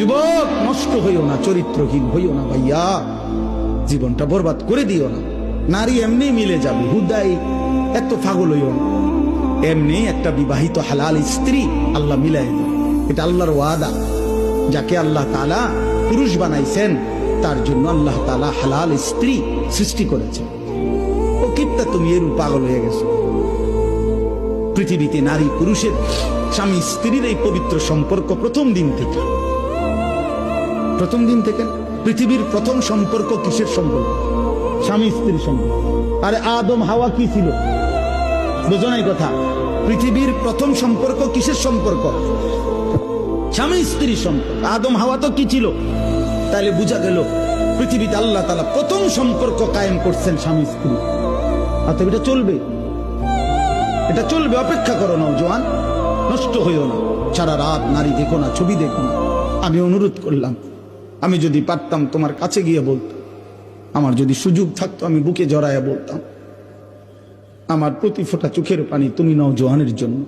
যুবক, নষ্ট হইও না, চরিত্রহীন হইও না ভাইয়া, জীবনটা বরবাদ করে দিও না। নারী এমনি মিলে যাবে, হুদাই এত পাগল হইও না। এমনি একটা বিবাহিত হালাল স্ত্রী আল্লাহ মিলাই দেন, এটা আল্লাহর ওয়াদা। যাকে আল্লাহ তাআলা পুরুষ বানাইছেন তার জন্য আল্লাহ তাআলা হালাল স্ত্রী সৃষ্টি করেছেন। ও কিত্তা তুমি এর পাগল হয়ে গেছো? পৃথিবীতে নারী পুরুষের, স্বামী স্ত্রীর এই পবিত্র সম্পর্ক প্রথম দিন থেকে পৃথিবীর প্রথম সম্পর্ক কিসের সম্পর্ক? স্বামী স্ত্রীর সম্পর্ক। আরে আদম হাওয়া কি ছিল? বুঝো নাই কথা? পৃথিবীর প্রথম সম্পর্ক কিসের সম্পর্ক? স্বামী স্ত্রীর সম্পর্ক। আদম হাওয়া তো কি ছিল? তাহলে বোঝা গেল পৃথিবীতে আল্লাহ তাআলা প্রথম সম্পর্ক কায়েম করছেন স্বামী স্ত্রী। অতএব এটা চলবে, এটা চলবে। অপেক্ষা করো নওজোয়ান, নষ্ট হইও না। সারা রাত নারী দেখো না, ছবি দেখো না। আমি অনুরোধ করলাম, আমি যদি পারতাম তোমার কাছে গিয়ে বলতাম, আমার যদি সুযোগ থাকতো আমি বুকে জড়াইয়া বলতাম, আমার প্রতি ফোঁটা চোখের পানি তুমি নওজোয়ানের জন্য।